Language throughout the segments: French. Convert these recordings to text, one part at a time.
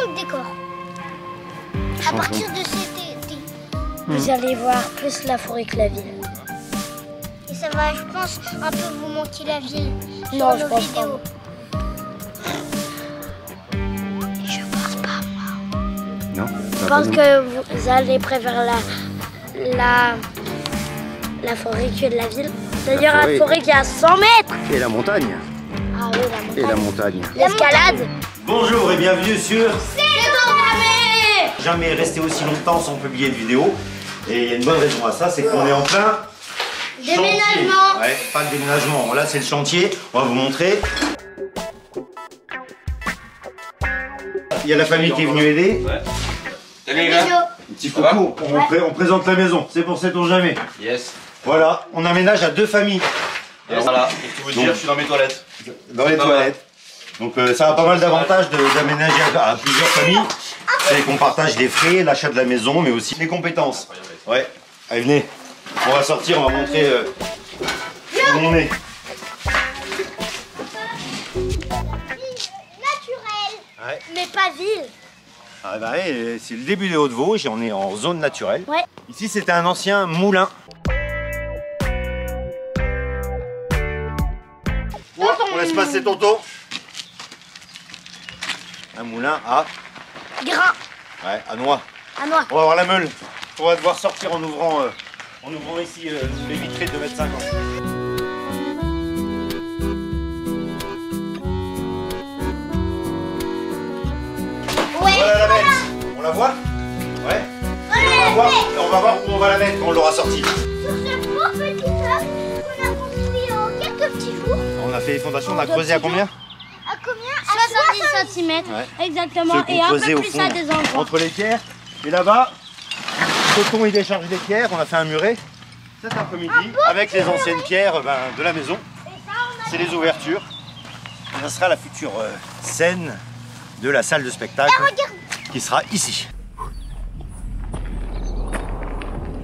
de décor. À partir de cet été. Vous allez voir plus la forêt que la ville. Et ça va, je pense, un peu vous manquer la ville Non, sur je nos pense vidéos. Je pense pas, moi. Non. Je pense que vous allez préférer la forêt que de la ville. D'ailleurs, la forêt qui est à 100 mètres. Et la montagne. Ah oui, la montagne. Et la montagne. L'escalade. Bonjour et bienvenue sur C'est Jamais resté aussi longtemps sans publier de vidéo. Et il y a une bonne raison à ça, c'est qu'on est en plein déménagement. chantier. Ouais, pas de déménagement. Là, c'est le chantier. On va vous montrer. Il y a la famille qui est venue aider. Ouais. Salut les gars. Petit coucou. On présente la maison. C'est pour sait-on jamais. Yes. Voilà, on aménage à 2 familles. Yes. Voilà, pour tout vous dire, je suis dans mes toilettes. Dans les toilettes. Donc ça a pas mal d'avantages d'aménager à plusieurs familles. C'est qu'on partage les frais, l'achat de la maison, mais aussi les compétences. Ouais, allez venez. On va sortir, on va montrer où on est. Naturel. Ouais. Mais pas ville. Ah bah ouais, c'est le début des Hauts-de-Vosges et on est en zone naturelle. Ouais. Ici c'était un ancien moulin. Ouais, on laisse passer Tonton. Un moulin à... Grain. Ouais, à noix. À noix. On va voir la meule. On va devoir sortir en ouvrant ici les vitrées de 2,50 m. Ouais. Voilà la mettre. On la voit? Ouais. On va voir où on va la mettre quand on l'aura sortie. Sur ce beau petit œuf qu'on a construit en quelques petits jours. On a fait les fondations, on a creusé à combien? À combien? À 70 cm. Ouais. Exactement. Ceux Et qu'on un creusait peu au plus fond, ça des enfants. entre les pierres. Et là-bas, Tonton il décharge les pierres, on a fait un muret cet après-midi avec les anciennes pierres de la maison. C'est les ouvertures. Et ça sera la future scène de la salle de spectacle qui sera ici.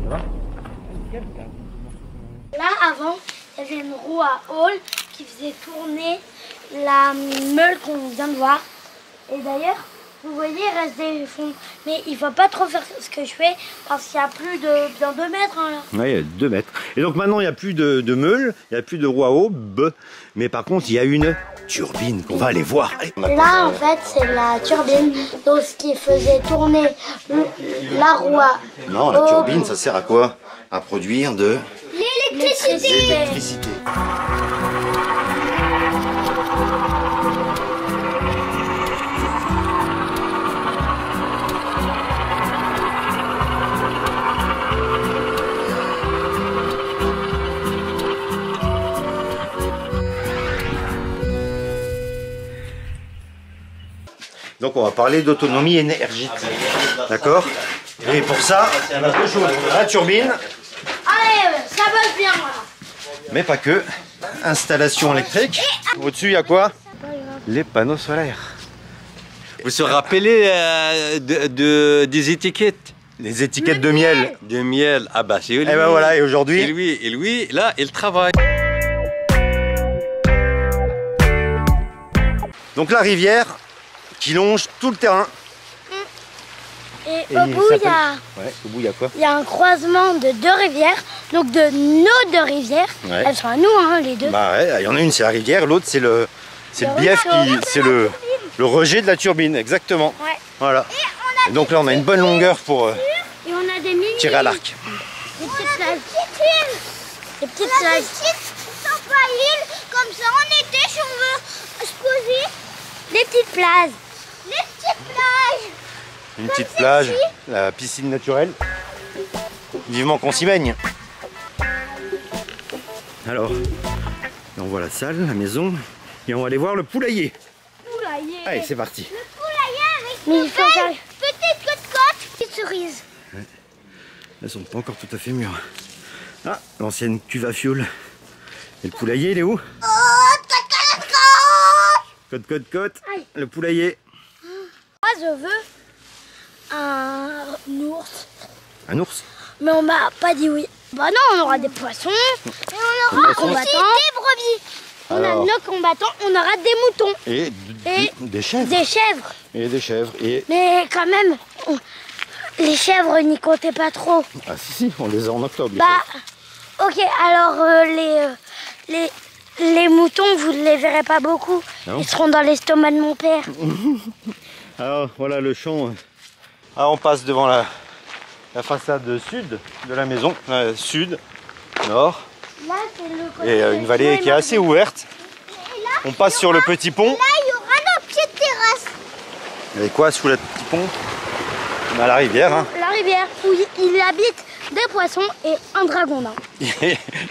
Ça va? Là, avant, il y avait une roue à hall qui faisait tourner la meule qu'on vient de voir. Et d'ailleurs, vous voyez, il reste des fonds. Mais il ne faut pas trop faire ce que je fais parce qu'il y a plus de bien 2 mètres. Hein, là. Oui, il y a 2 mètres. Et donc maintenant, il n'y a plus de meule, il n'y a plus de roue à eau, mais par contre, il y a une turbine qu'on va aller voir. Allez. Là, en fait, c'est la turbine. Donc, ce qui faisait tourner la roue à Non, la turbine, ça sert à quoi? À produire de l'électricité. l'électricité. Donc on va parler d'autonomie énergétique, d'accord? Et pour ça, on a 2 choses. On a la turbine, Allez, ça bosse bien, voilà. mais pas que. Installation électrique. Au-dessus, il y a quoi? Les panneaux solaires. Vous se rappelez des étiquettes? Les étiquettes de miel. De miel. Ah bah c'est lui. Et ben voilà, et aujourd'hui... Et lui, là, il travaille. Donc la rivière qui longe tout le terrain. Et au bout, il y a... Ouais, au bout, il y a quoi? Il y a un croisement de 2 rivières, donc de nos 2 rivières. Ouais. Elles sont à nous, hein, les 2. Bah ouais, il y en a une, c'est la rivière, l'autre, c'est le bief, c'est le rejet de la turbine, exactement. Ouais. Voilà. Et donc là, on a une bonne longueur pour Et on a des mini... tirer à l'arc. Des petites plages. Des petites On a plages. des petites sympas îles comme ça en été si on veut se poser. Des petites plages. Les petites plages. Une petite plage, la piscine naturelle. Vivement qu'on s'y baigne. Alors, on voit la salle, la maison, et on va aller voir le poulailler. Poulailler. Allez, c'est parti. Le poulailler avec Mais de il faut faire... belles petites côtes-côtes. Petites cerises. Elles sont pas encore tout à fait mûres. Ah, l'ancienne cuve à fioul. Et le poulailler, il est où? Côte. Aïe. Le poulailler. Moi, je veux un ours. Un ours? Mais on m'a pas dit oui. Bah non, on aura des poissons. Et on aura Aussi combattants. des brebis. On a Alors. nos combattants, on aura des moutons. Et, des chèvres. Des chèvres. Et des chèvres. Et... Mais quand même, les chèvres n'y comptaient pas trop. Ah si, on les a en octobre. les Bah, ok, alors les moutons, vous ne les verrez pas beaucoup. Non. Ils seront dans l'estomac de mon père. Alors voilà le champ. Ah, on passe devant la façade sud de la maison. Sud, nord. Là, c'est le côté Et une vallée qui est assez ouverte. Et là, On passe sur le petit pont. là, il y aura notre petite terrasse. Et quoi sous le petit pont? On a la rivière. Hein. La rivière où il habite des poissons et un dragondin. Il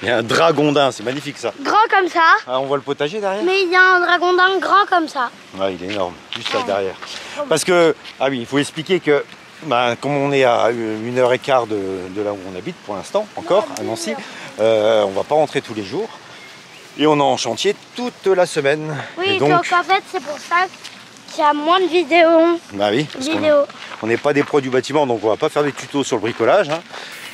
y a un dragondin, c'est magnifique ça. Grand comme ça, Ah, on voit le potager derrière? mais il y a un dragondin grand comme ça. Ah, il est énorme, juste là derrière. Parce que, ah oui, il faut expliquer que, comme on est à 1h15 de là où on habite pour l'instant, encore à Nancy, on va pas rentrer tous les jours. Et on est en chantier toute la semaine. Oui, Et donc en fait, c'est pour ça qu'il y a moins de vidéos. bah oui, parce qu'on n'est pas des pros du bâtiment, donc on va pas faire des tutos sur le bricolage. Hein.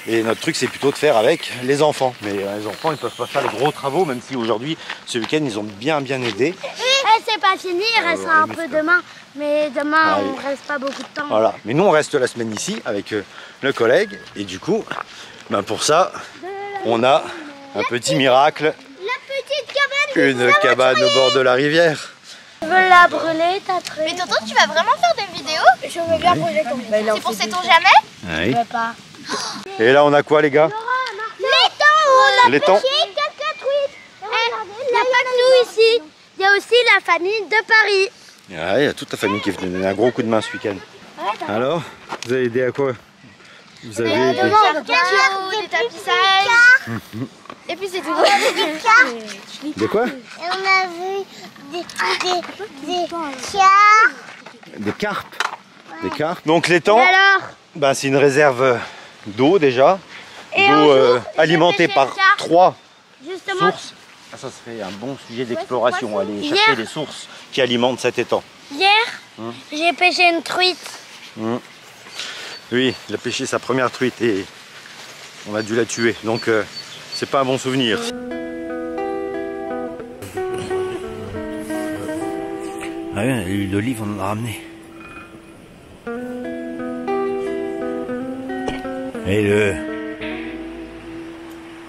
Et notre truc, c'est plutôt de faire avec les enfants. Mais les enfants, ils peuvent pas faire les gros travaux, même si aujourd'hui, ce week-end, ils ont bien aidé. C'est pas fini, il restera un peu demain. Mais demain, Ah, on oui. reste pas beaucoup de temps. Voilà. Mais nous, on reste la semaine ici avec le collègue. Et du coup, pour ça, on a un petit miracle. La petite cabane. Une cabane au bord de la rivière. Tu veux la brûler, ta truc? Mais tonton, tu vas vraiment faire des vidéos? Je veux bien brûler ton C'est pour sait-on jamais? Je veux pas. Et là, on a quoi, les gars? L'étang, on a L'étang. pêché quelques truites. Il n'y a pas que nous ici. Il y a aussi la famille de Paris. Ah, il y a toute la famille qui est venue donner un gros coup de main ce week-end. Alors, vous avez aidé à quoi? Vous avez aidé... Des tapissages. Et puis c'est tout. Des cartes. De quoi? Et on a vu des chars. Des carpes. Des carpes. Donc l'étang, Alors, c'est une réserve d'eau déjà. Et un D'eau jour, alimentée j'ai par pêché une carpe. 3 justement, sources. Ah, ça serait un bon sujet d'exploration, aller Hier. chercher les sources qui alimentent cet étang. hier, j'ai pêché une truite. Oui, il a pêché sa première truite et on a dû la tuer. Donc c'est pas un bon souvenir. Ah oui, l'huile d'olive, on en a ramené. Et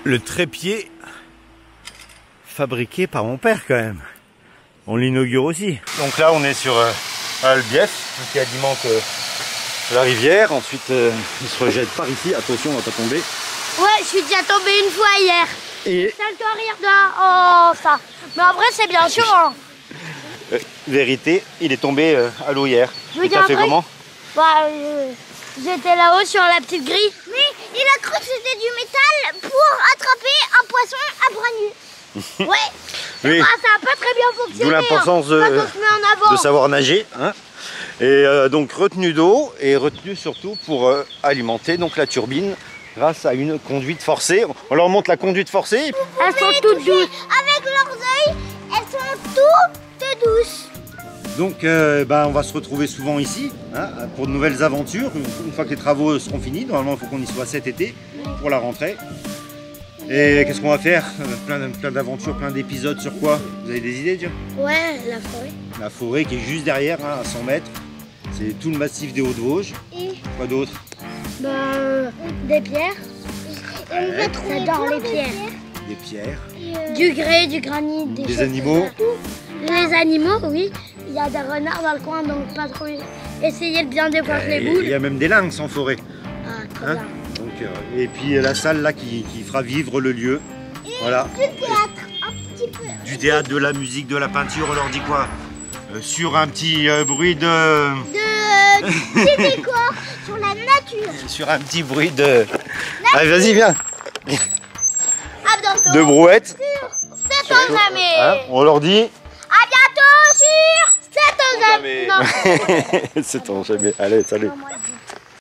le trépied fabriqué par mon père quand même. On l'inaugure aussi. Donc là on est sur le bief qui alimente la rivière. Ensuite il se rejette par ici. Attention, on va pas tomber. Ouais, je suis déjà tombée une fois hier. Et Ça le doit rire de... Oh, ça. Mais en vrai, c'est bien sûr. Hein. vérité, il est tombé à l'eau hier. Je veux Et dire t'as un fait truc. comment? Bah, j'étais là-haut sur la petite grille. Mais il a cru que c'était du métal pour attraper un poisson à bras nus. Ouais. Oui, Ah, ça a pas très bien fonctionné. d'où l'importance hein. Quand on se met en avant. de savoir nager. Hein. Et donc retenue d'eau et retenue surtout pour alimenter donc la turbine grâce à une conduite forcée. On leur montre la conduite forcée. Elles sont toutes douces. Avec leurs œils, elles sont toutes douces. Donc on va se retrouver souvent ici hein, pour de nouvelles aventures. Une fois que les travaux seront finis, normalement il faut qu'on y soit cet été pour la rentrée. Et qu'est-ce qu'on va faire? Plein d'aventures, plein d'épisodes sur quoi? Vous avez des idées déjà? Ouais, la forêt. La forêt qui est juste derrière, hein, à 100 mètres. C'est tout le massif des Hauts-de-Vosges. Et Quoi d'autre? Bah, des pierres. on va trouver J'adore plein les de pierres. Des pierres, Du grès, du granit, des des choses animaux. comme ça. Les animaux, oui. Il y a des renards dans le coin, donc pas trop essayer de bien décoiffer les Et il boules. y a même des lynx en forêt. Ah, trop Hein bien. Donc, et puis la salle là qui fera vivre le lieu. Voilà. du théâtre, un petit peu. Du théâtre, de la musique, de la peinture, on leur dit quoi? Sur un petit bruit de... Des décors sur la nature. Sur un petit bruit de... Allez, vas-y, viens. À bientôt. De brouette. C'est on jamais. Hein, on leur dit... À bientôt sur C'est on jamais. Non. C'est ton jamais. Allez, salut. Non, moi, je-